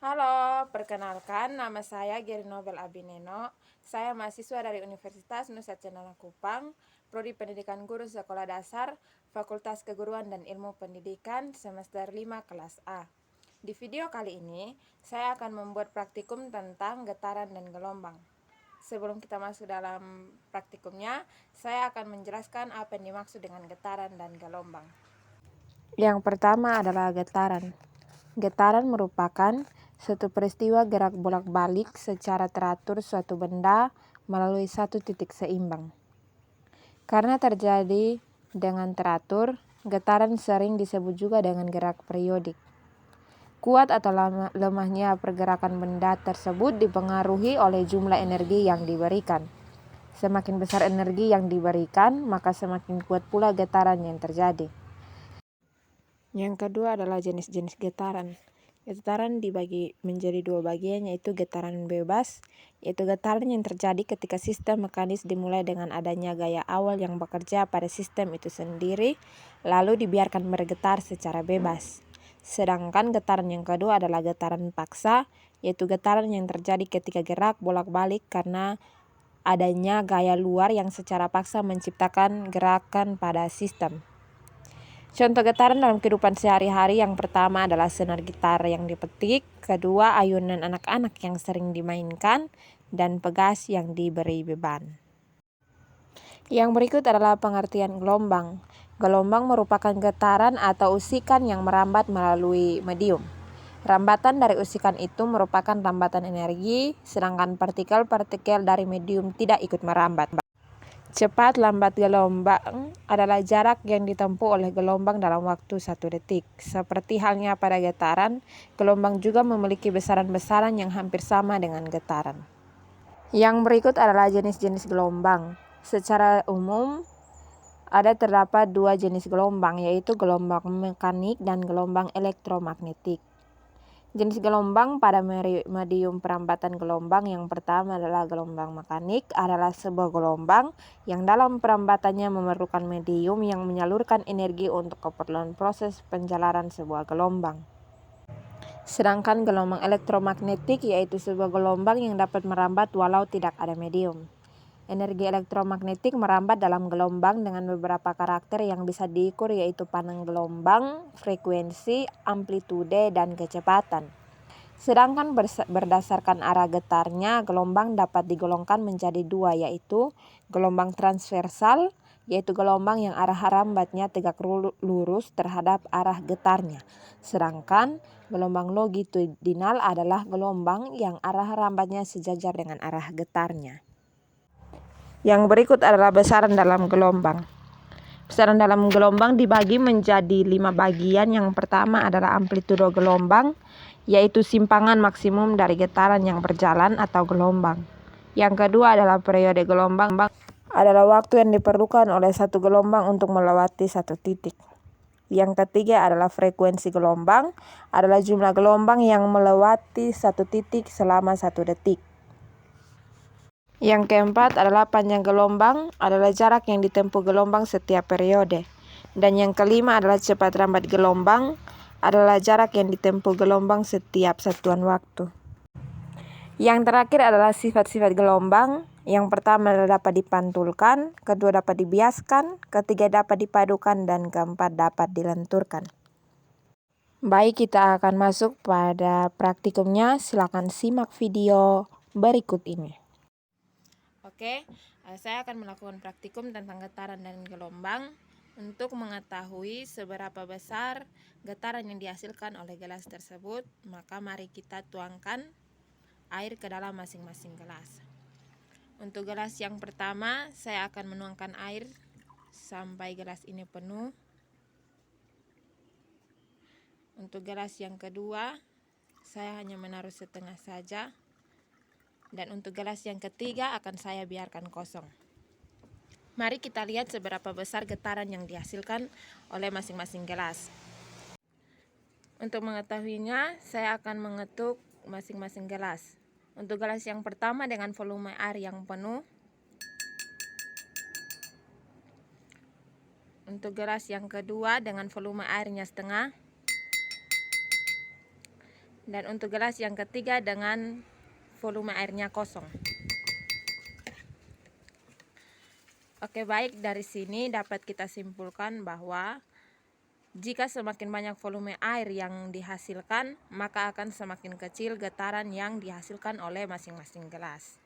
Halo, perkenalkan nama saya Geri Nobel Abineno. Saya mahasiswa dari Universitas Nusa Cendana Kupang, Prodi Pendidikan Guru Sekolah Dasar, Fakultas Keguruan dan Ilmu Pendidikan, semester 5 kelas A. Di video kali ini, saya akan membuat praktikum tentang getaran dan gelombang. Sebelum kita masuk dalam praktikumnya, saya akan menjelaskan apa yang dimaksud dengan getaran dan gelombang. Yang pertama adalah getaran. Getaran merupakan suatu peristiwa gerak bolak-balik secara teratur suatu benda melalui satu titik seimbang. Karena terjadi dengan teratur, getaran sering disebut juga dengan gerak periodik. Kuat atau lemahnya pergerakan benda tersebut dipengaruhi oleh jumlah energi yang diberikan. Semakin besar energi yang diberikan, maka semakin kuat pula getaran yang terjadi. Yang kedua adalah jenis-jenis getaran. Getaran dibagi menjadi dua bagian, yaitu getaran bebas, yaitu getaran yang terjadi ketika sistem mekanis dimulai dengan adanya gaya awal yang bekerja pada sistem itu sendiri, lalu dibiarkan bergetar secara bebas. Sedangkan getaran yang kedua adalah getaran paksa, yaitu getaran yang terjadi ketika gerak bolak-balik karena adanya gaya luar yang secara paksa menciptakan gerakan pada sistem. Contoh getaran dalam kehidupan sehari-hari yang pertama adalah senar gitar yang dipetik, kedua ayunan anak-anak yang sering dimainkan, dan pegas yang diberi beban. Yang berikut adalah pengertian gelombang. Gelombang merupakan getaran atau usikan yang merambat melalui medium. Rambatan dari usikan itu merupakan rambatan energi, sedangkan partikel-partikel dari medium tidak ikut merambat. Cepat lambat gelombang adalah jarak yang ditempuh oleh gelombang dalam waktu 1 detik. Seperti halnya pada getaran, gelombang juga memiliki besaran-besaran yang hampir sama dengan getaran. Yang berikut adalah jenis-jenis gelombang. Secara umum, terdapat dua jenis gelombang, yaitu gelombang mekanik dan gelombang elektromagnetik. Jenis gelombang pada medium perambatan gelombang yang pertama adalah gelombang mekanik, adalah sebuah gelombang yang dalam perambatannya memerlukan medium yang menyalurkan energi untuk keperluan proses penjalaran sebuah gelombang. Sedangkan gelombang elektromagnetik yaitu sebuah gelombang yang dapat merambat walau tidak ada medium. Energi elektromagnetik merambat dalam gelombang dengan beberapa karakter yang bisa diukur, yaitu panjang gelombang, frekuensi, amplitude, dan kecepatan. Sedangkan berdasarkan arah getarnya, gelombang dapat digolongkan menjadi dua, yaitu gelombang transversal, yaitu gelombang yang arah rambatnya tegak lurus terhadap arah getarnya. Sedangkan gelombang longitudinal adalah gelombang yang arah rambatnya sejajar dengan arah getarnya. Yang berikut adalah besaran dalam gelombang. Besaran dalam gelombang dibagi menjadi 5 bagian. Yang pertama adalah amplitudo gelombang, yaitu simpangan maksimum dari getaran yang berjalan atau gelombang. Yang kedua adalah periode gelombang, adalah waktu yang diperlukan oleh satu gelombang untuk melewati satu titik. Yang ketiga adalah frekuensi gelombang, adalah jumlah gelombang yang melewati satu titik selama 1 detik. Yang keempat adalah panjang gelombang, adalah jarak yang ditempuh gelombang setiap periode. Dan yang kelima adalah cepat rambat gelombang, adalah jarak yang ditempuh gelombang setiap satuan waktu. Yang terakhir adalah sifat-sifat gelombang. Yang pertama adalah dapat dipantulkan, kedua dapat dibiaskan, ketiga dapat dipadukan, dan keempat dapat dilenturkan. Baik, kita akan masuk pada praktikumnya. Silakan simak video berikut ini. Oke, saya akan melakukan praktikum tentang getaran dan gelombang. Untuk mengetahui seberapa besar getaran yang dihasilkan oleh gelas tersebut, maka mari kita tuangkan air ke dalam masing-masing gelas. Untuk gelas yang pertama, saya akan menuangkan air sampai gelas ini penuh. Untuk gelas yang kedua, saya hanya menaruh setengah saja. Dan untuk gelas yang ketiga akan saya biarkan kosong. Mari kita lihat seberapa besar getaran yang dihasilkan oleh masing-masing gelas. Untuk mengetahuinya, saya akan mengetuk masing-masing gelas. Untuk gelas yang pertama dengan volume air yang penuh. Untuk gelas yang kedua dengan volume airnya setengah. Dan untuk gelas yang ketiga dengan volume airnya kosong. Oke, baik, dari sini dapat kita simpulkan bahwa jika semakin banyak volume air yang dihasilkan, maka akan semakin kecil getaran yang dihasilkan oleh masing-masing gelas.